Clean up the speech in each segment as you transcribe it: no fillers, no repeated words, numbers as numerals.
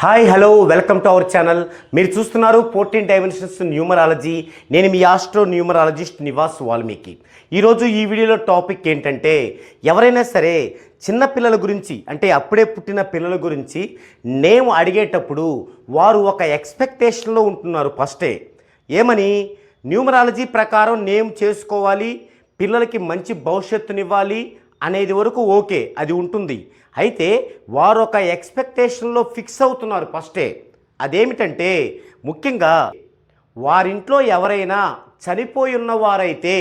Hi hello welcome to our channel. మీరు చూస్తున్నారు 14 dimensions numerology. నేను మీ ఆస్ట్రో న్యూమరాలజిస్ట్ నివాస్ వాల్మీకి. ఈరోజు ఈ వీడియోలో టాపిక్ ఏంటంటే, ఎవరైనా సరే చిన్నపిల్లల గురించి అంటే అప్పుడే పుట్టిన పిల్లల గురించి నేమ్ అడిగేటప్పుడు వారు ఒక ఎక్స్పెక్టేషన్లో ఉంటున్నారు. ఫస్టే ఏమని, న్యూమరాలజీ ప్రకారం నేమ్ చేసుకోవాలి, పిల్లలకి మంచి భవిష్యత్తునివ్వాలి అనేది వరకు ఓకే, అది ఉంటుంది. అయితే వారు ఒక ఎక్స్పెక్టేషన్లో ఫిక్స్ అవుతున్నారు ఫస్టే. అదేమిటంటే, ముఖ్యంగా వారింట్లో ఎవరైనా చనిపోయి ఉన్నవారైతే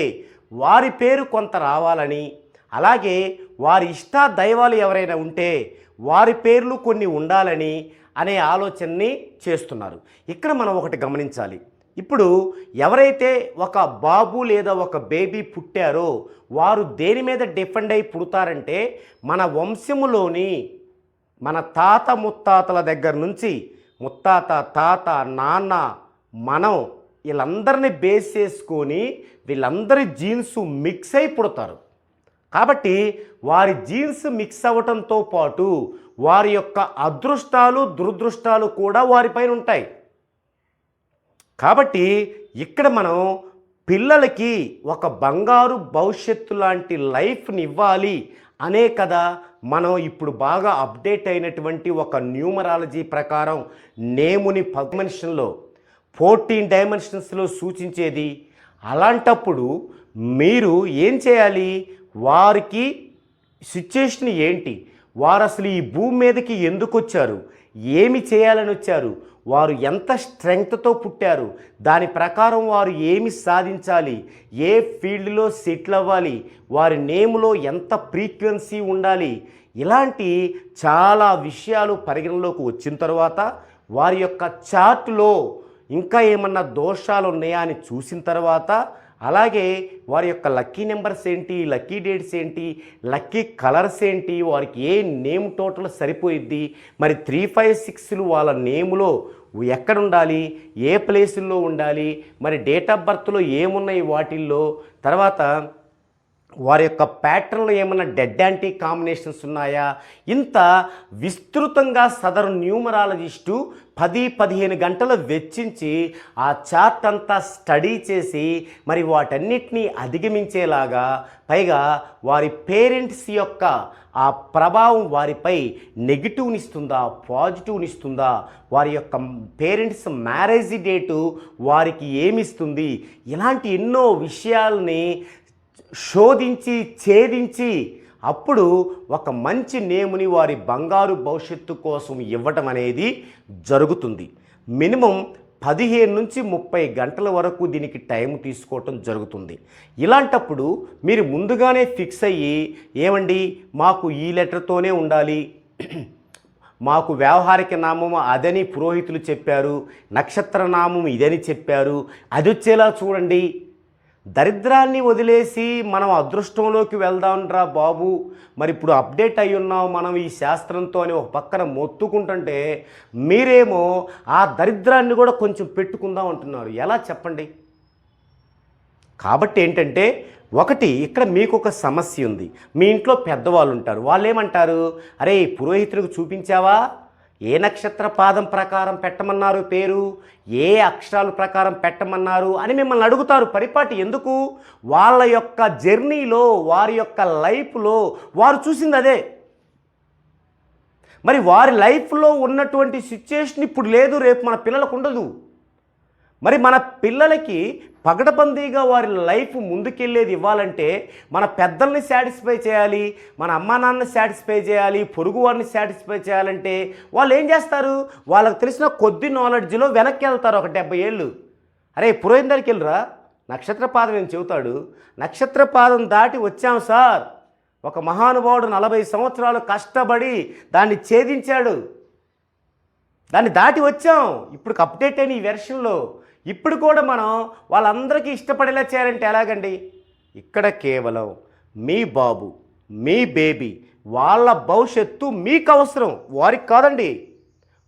వారి పేరు కొంత రావాలని, అలాగే వారి ఇష్ట దైవాలు ఎవరైనా ఉంటే వారి పేర్లు కొన్ని ఉండాలని అనే ఆలోచనని చేస్తున్నారు. ఇక్కడ మనం ఒకటి గమనించాలి. ఇప్పుడు ఎవరైతే ఒక బాబు లేదా ఒక బేబీ పుట్టారో వారు దేని మీద డిపెండ్ అయి పుడతారంటే, మన వంశములోని మన తాత ముత్తాతల దగ్గర నుంచి ముత్తాత, తాత, నాన్న, మనం వీళ్ళందరినీ బేస్ చేసుకొని వీళ్ళందరి జీన్స్ మిక్స్ అయి పుడతారు. కాబట్టి వారి జీన్స్ మిక్స్ అవ్వటంతో పాటు వారి యొక్క అదృష్టాలు దురదృష్టాలు కూడా వారిపైన ఉంటాయి. కాబట్టి ఇక్కడ మనం పిల్లలకి ఒక బంగారు భవిష్యత్తు లాంటి లైఫ్ని ఇవ్వాలి అనే కదా మనం ఇప్పుడు బాగా అప్డేట్ అయినటువంటి ఒక న్యూమరాలజీ ప్రకారం నేముని 14 డైమెన్షన్స్లో సూచించేది. అలాంటప్పుడు మీరు ఏం చేయాలి, వారికి సిచ్యుయేషన్ ఏంటి, వారు అసలు ఈ భూమి మీదకి ఎందుకు వచ్చారు, ఏమి చేయాలని వచ్చారు, వారు ఎంత స్ట్రెంగ్త్తో పుట్టారు, దాని ప్రకారం వారు ఏమి సాధించాలి, ఏ ఫీల్డ్లో సెటిల్ అవ్వాలి, వారి నేమ్లో ఎంత ఫ్రీక్వెన్సీ ఉండాలి, ఇలాంటి చాలా విషయాలు పరిగణలోకి వచ్చిన తర్వాత వారి యొక్క చార్ట్లో ఇంకా ఏమన్నా దోషాలు ఉన్నాయా అని చూసిన తర్వాత, అలాగే వారి యొక్క లక్కీ నెంబర్స్ ఏంటి, లక్కీ డేట్స్ ఏంటి, లక్కీ కలర్స్ ఏంటి, వారికి ఏ నేమ్ టోటల్ సరిపోయిద్ది, మరి 3, 5, 6లు వాళ్ళ నేములో ఎక్కడ ఉండాలి, ఏ ప్లేసుల్లో ఉండాలి, మరి డేట్ ఆఫ్ బర్త్లో ఏమున్నాయి వాటిల్లో, తర్వాత వారి యొక్క ప్యాటర్న్లో ఏమన్నా డెడ్ యాంటీ కాంబినేషన్స్ ఉన్నాయా, ఇంత విస్తృతంగా సదరు న్యూమరాలజిస్టు 10-15 గంటలు వెచ్చించి ఆ చార్ట్ అంతా స్టడీ చేసి మరి వాటన్నిటినీ అధిగమించేలాగా, పైగా వారి పేరెంట్స్ యొక్క ఆ ప్రభావం వారిపై నెగిటివ్నిస్తుందా పాజిటివ్నిస్తుందా, వారి యొక్క పేరెంట్స్ మ్యారేజ్ డేటు వారికి ఏమిస్తుంది, ఇలాంటి ఎన్నో విషయాల్ని శోధించి ఛేదించి అప్పుడు ఒక మంచి నేముని వారి బంగారు భవిష్యత్తు కోసం ఇవ్వటం అనేది జరుగుతుంది. మినిమం 15 నుంచి 30 గంటల వరకు దీనికి టైం తీసుకోవటం జరుగుతుంది. ఇలాంటప్పుడు మీరు ముందుగానే ఫిక్స్ అయ్యి, ఏమండి మాకు ఈ లెటర్తోనే ఉండాలి, మాకు వ్యావహారిక నామం అదని పురోహితులు చెప్పారు, నక్షత్ర నామం ఇదని చెప్పారు, అది వచ్చేలా చూడండి, దరిద్రాన్ని వదిలేసి మనం అదృష్టంలోకి వెళ్దాంరా బాబు, మరి ఇప్పుడు అప్డేట్ అయి ఉన్నాం మనం ఈ శాస్త్రంతో అని ఒక పక్కన మొత్తుకుంటుంటే మీరేమో ఆ దరిద్రాన్ని కూడా కొంచెం పెట్టుకుందాం అంటున్నారు. ఎలా చెప్పండి? కాబట్టి ఏంటంటే, ఒకటి ఇక్కడ మీకు ఒక సమస్య ఉంది. మీ ఇంట్లో పెద్దవాళ్ళు ఉంటారు, వాళ్ళు ఏమంటారు, అరే పురోహితులకు చూపించావా, ఏ నక్షత్ర పాదం ప్రకారం పెట్టమన్నారు పేరు, ఏ అక్షరాల ప్రకారం పెట్టమన్నారు అని మిమ్మల్ని అడుగుతారు పరిపాటి. ఎందుకు? వాళ్ళ యొక్క జర్నీలో వారి యొక్క లైఫ్లో వారు చూసింది అదే. మరి వారి లైఫ్లో ఉన్నటువంటి సిచ్యుయేషన్ ఇప్పుడు లేదు, రేపు మన పిల్లలకు ఉండదు. మరి మన పిల్లలకి పగడబందీగా వారి లైఫ్ ముందుకెళ్ళేది ఇవ్వాలంటే మన పెద్దల్ని సాటిస్ఫై చేయాలి, మన అమ్మా నాన్నని సాటిస్ఫై చేయాలి, పొరుగు వారిని సాటిస్ఫై చేయాలంటే వాళ్ళు ఏం చేస్తారు, వాళ్ళకి తెలిసిన కొద్ది నాలెడ్జ్లో వెనక్కి వెళ్తారు ఒక 70 ఏళ్ళు. అరే పురోహితుడికి వెళ్ళరా, నక్షత్రపాదం ఏం చెబుతాడు, నక్షత్రపాదం దాటి వచ్చాం సార్, ఒక మహానుభావుడు 40 సంవత్సరాలు కష్టపడి దాన్ని ఛేదించాడు, దాన్ని దాటి వచ్చాం, ఇప్పుడు అప్డేట్ అయిన ఈ వెర్షన్లో ఇప్పుడు కూడా మనం వాళ్ళందరికీ ఇష్టపడేలా చేయాలంటే ఎలాగండి? ఇక్కడ కేవలం మీ బాబు, మీ బేబీ, వాళ్ళ భవిష్యత్తు మీకు అవసరం, వారికి కాదండి.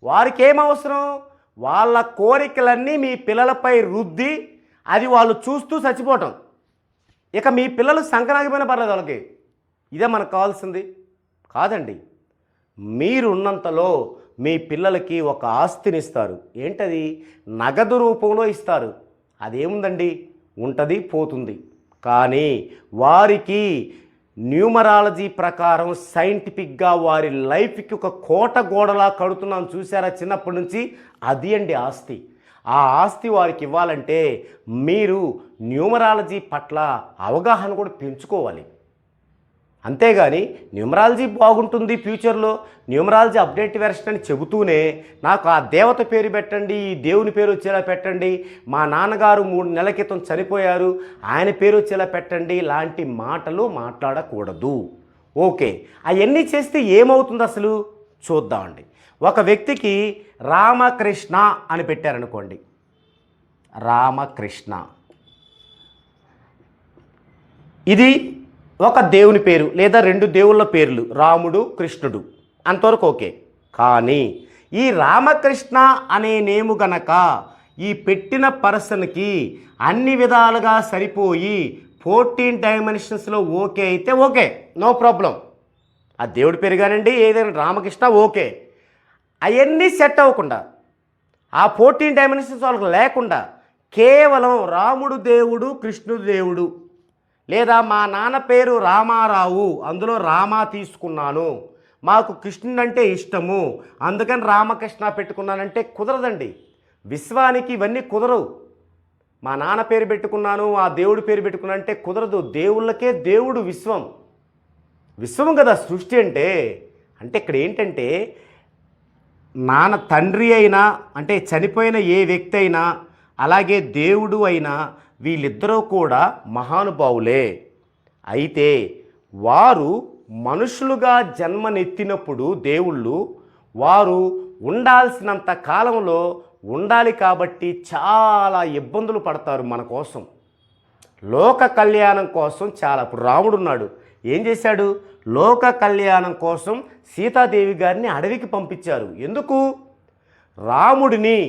వారికి ఏం అవసరం, వాళ్ళ కోరికలన్నీ మీ పిల్లలపై రుద్ది అది వాళ్ళు చూస్తూ చచ్చిపోవటం. ఇక మీ పిల్లలు సంకనాగిపోయినా పర్లేదు వాళ్ళకి, ఇదే మనకు కావాల్సింది కాదండి. మీరున్నంతలో మీ పిల్లలకి ఒక ఆస్తిని ఇస్తారు. ఏంటది? నగదు రూపంలో ఇస్తారు. అదేముందండి, ఉంటుంది పోతుంది. కానీ వారికి న్యూమరాలజీ ప్రకారం సైంటిఫిక్గా వారి లైఫ్కి ఒక కోట గోడలా కడుతున్నాం చూసారా చిన్నప్పటి నుంచి, అది అండి ఆస్తి. ఆ ఆస్తి వారికి ఇవ్వాలంటే మీరు న్యూమరాలజీ పట్ల అవగాహన కూడా పెంచుకోవాలి. అంతేగాని న్యూమరాలజీ బాగుంటుంది ఫ్యూచర్లో, న్యూమరాలజీ అప్డేట్ వెర్షన్ అని చెబుతూనే నాకు ఆ దేవత పేరు పెట్టండి, ఈ దేవుని పేరు వచ్చేలా పెట్టండి, మా నాన్నగారు 3 నెలల క్రితం చనిపోయారు ఆయన పేరు వచ్చేలా పెట్టండి లాంటి మాటలు మాట్లాడకూడదు. ఓకే, అవన్నీ చేస్తే ఏమవుతుంది అసలు చూద్దామండి. ఒక వ్యక్తికి రామకృష్ణ అని పెట్టారనుకోండి, రామకృష్ణ, ఇది ఒక దేవుని పేరు లేదా 2 దేవుళ్ళ పేర్లు, రాముడు కృష్ణుడు, అంతవరకు ఓకే. కానీ ఈ రామకృష్ణ అనే నేము గనక ఈ పెట్టిన పర్సన్కి అన్ని విధాలుగా సరిపోయి 14 డైమెన్షన్స్లో ఓకే అయితే ఓకే, నో ప్రాబ్లం. ఆ దేవుడి పేరు కానండి ఏదైనా రామకృష్ణ ఓకే. అవన్నీ సెట్ అవ్వకుండా, ఆ 14 డైమెన్షన్స్ వాళ్ళకి లేకుండా కేవలం రాముడు దేవుడు కృష్ణుడు దేవుడు, లేదా మా నాన్న పేరు రామారావు అందులో రామా తీసుకున్నాను, మాకు కృష్ణుడు అంటే ఇష్టము అందుకని రామకృష్ణ పెట్టుకున్నానంటే కుదరదండి. విశ్వానికి ఇవన్నీ కుదరవు. మా నాన్న పేరు పెట్టుకున్నాను ఆ దేవుడి పేరు పెట్టుకున్నా అంటే కుదరదు. దేవుళ్ళకే దేవుడు విశ్వం, విశ్వం కదా సృష్టి అంటే. అంటే ఇక్కడ ఏంటంటే నాన్న తండ్రి అయినా అంటే చనిపోయిన ఏ వ్యక్తి అయినా అలాగే దేవుడు అయినా వీళ్ళిద్దరూ కూడా మహానుభావులే. అయితే వారు మనుషులుగా జన్మనెత్తినప్పుడు దేవుళ్ళు వారు ఉండాల్సినంత కాలంలో ఉండాలి కాబట్టి చాలా ఇబ్బందులు పడతారు మన కోసం, లోక కళ్యాణం కోసం చాలా. ఇప్పుడు రాముడు ఉన్నాడు, ఏం చేశాడు? లోక కళ్యాణం కోసం సీతాదేవి గారిని అడవికి పంపించారు. ఎందుకు? రాముడిని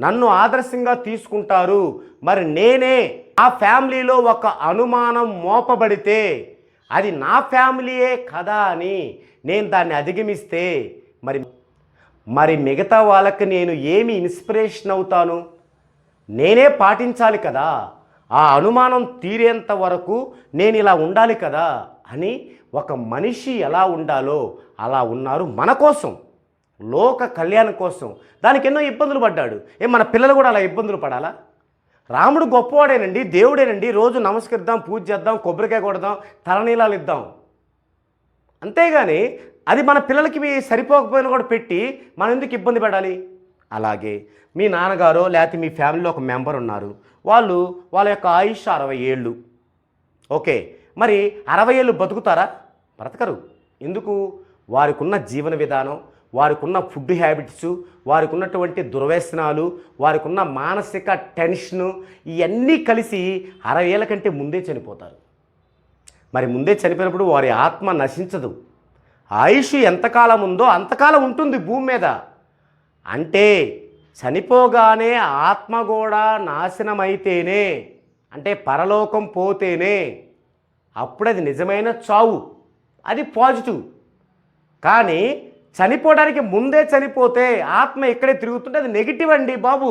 నన్ను ఆదర్శంగా తీసుకుంటారు, మరి నేనే ఆ ఫ్యామిలీలో ఒక అనుమానం మోపబడితే అది నా ఫ్యామిలీయే కదా అని నేను దాన్ని అధిగమిస్తే మరి మిగతా వాళ్ళకి నేను ఏమి ఇన్స్పిరేషన్ అవుతాను? నేనే పాటించాలి కదా. ఆ అనుమానం తీరేంత వరకు నేను ఇలా ఉండాలి కదా అని ఒక మనిషి ఎలా ఉండాలో అలా ఉన్నారు మన కోసం, లోక కళ్యాణం కోసం. దానికి ఎన్నో ఇబ్బందులు పడ్డాడు. మన పిల్లలు కూడా అలా ఇబ్బందులు పడాలా? రాముడు గొప్పవాడేనండి, దేవుడేనండి, రోజు నమస్కరిద్దాం, పూజ చేద్దాం, కొబ్బరికాయ కొడదాం, తలనీలాలు ఇద్దాం. అంతేగాని అది మన పిల్లలకి సరిపోకపోయినా కూడా పెట్టి మనం ఎందుకు ఇబ్బంది పడాలి? అలాగే మీ నాన్నగారో లేకపోతే మీ ఫ్యామిలీలో ఒక మెంబర్ ఉన్నారు, వాళ్ళ యొక్క ఆయుష్ 60 ఏళ్ళు. ఓకే, మరి 60 ఏళ్ళు బతుకుతారా? బ్రతకరు. ఎందుకు? వారికి ఉన్న జీవన విధానం, వారికి ఉన్న ఫుడ్ హ్యాబిట్స్, వారికి ఉన్నటువంటి దుర్వ్యసనాలు, వారికి ఉన్న మానసిక టెన్షను, ఇవన్నీ కలిసి 60 ఏళ్ళ కంటే ముందే చనిపోతారు. మరి ముందే చనిపోయినప్పుడు వారి ఆత్మ నశించదు. ఆయుష్ ఎంతకాలం ఉందో అంతకాలం ఉంటుంది భూమి మీద. అంటే చనిపోగానే ఆత్మ కూడా నాశనమైతేనే, అంటే పరలోకం పోతేనే అప్పుడు అది నిజమైన చావు, అది పాజిటివ్. కానీ చనిపోవడానికి ముందే చనిపోతే ఆత్మ ఇక్కడే తిరుగుతుంటే అది నెగిటివ్ అండి బాబు.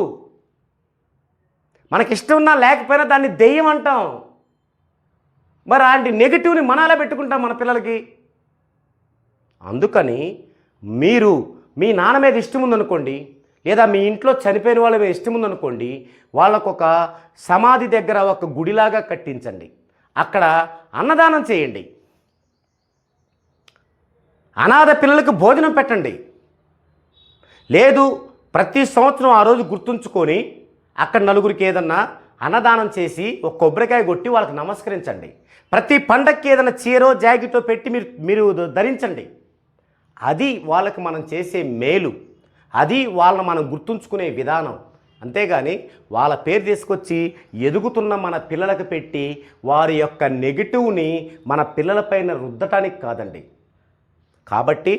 మనకిష్టం ఉన్నా లేకపోయినా దాన్ని దెయ్యం అంటాం. మరి అలాంటి నెగిటివ్ని మనలా పెట్టుకుంటాం మన పిల్లలకి. అందుకని మీరు మీ నాన్న మీద ఇష్టం ఉందనుకోండి, లేదా మీ ఇంట్లో చనిపోయిన వాళ్ళ మీద ఇష్టం ఉందనుకోండి, వాళ్ళకొక సమాధి దగ్గర ఒక గుడిలాగా కట్టించండి, అక్కడ అన్నదానం చేయండి, అనాథ పిల్లలకు భోజనం పెట్టండి. లేదు ప్రతి సంవత్సరం ఆ రోజు గుర్తుంచుకొని అక్కడ నలుగురికి ఏదన్నా అన్నదానం చేసి ఒక కొబ్బరికాయ కొట్టి వాళ్ళకి నమస్కరించండి. ప్రతి పండక్కి ఏదైనా చీరో జాకెటో పెట్టి మీరు ధరించండి. అది వాళ్ళకి మనం చేసే మేలు, అది వాళ్ళని మనం గుర్తుంచుకునే విధానం. అంతేగాని వాళ్ళ పేరు తీసుకొచ్చి ఎదుగుతున్న మన పిల్లలకు పెట్టి వారి యొక్క నెగిటివ్ని మన పిల్లలపైన రుద్దటానికి కాదండి. కాబట్టి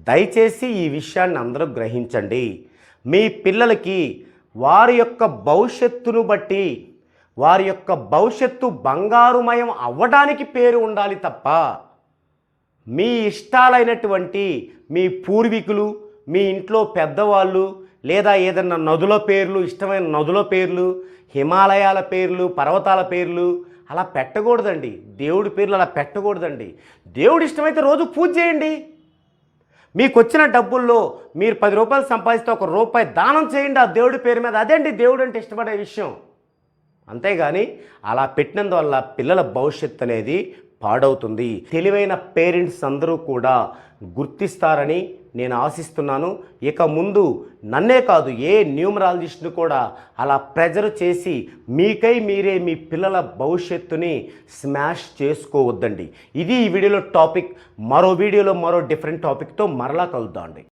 దయచేసి ఈ విషయాన్ని అందరూ గ్రహించండి. మీ పిల్లలకి వారి యొక్క భవిష్యత్తును బట్టి వారి యొక్క భవిష్యత్తు బంగారుమయం అవ్వడానికి పేరు ఉండాలి తప్ప మీ ఇష్టాలైనటువంటి మీ పూర్వీకులు, మీ ఇంట్లో పెద్దవాళ్ళు లేదా ఏదన్నా నదుల పేర్లు, ఇష్టమైన నదుల పేర్లు, హిమాలయాల పేర్లు, పర్వతాల పేర్లు అలా పెట్టకూడదండి. దేవుడి పేర్లు అలా పెట్టకూడదండి. దేవుడు ఇష్టమైతే రోజు పూజ చేయండి. మీకు వచ్చిన డబ్బుల్లో మీరు 10 రూపాయలు సంపాదిస్తే ₹1 దానం చేయండి ఆ దేవుడి పేరు మీద. అదేంటి దేవుడు అంటే ఇష్టపడే విషయం. అంతేగాని అలా పెట్టినందువల్ల పిల్లల భవిష్యత్తు అనేది పాడవుతుంది. తెలివైన పేరెంట్స్ అందరూ కూడా గుర్తిస్తారని నేను ఆశిస్తున్నాను. ఇక ముందు నన్నే కాదు ఏ న్యూమరాలజిస్ట్ను కూడా అలా ప్రెజర్ చేసి మీకై మీరే మీ పిల్లల భవిష్యత్తుని స్మాష్ చేసుకోవద్దండి. ఇది ఈ వీడియోలో టాపిక్. మరో వీడియోలో మరో డిఫరెంట్ టాపిక్తో మరలా కలుద్దామండి.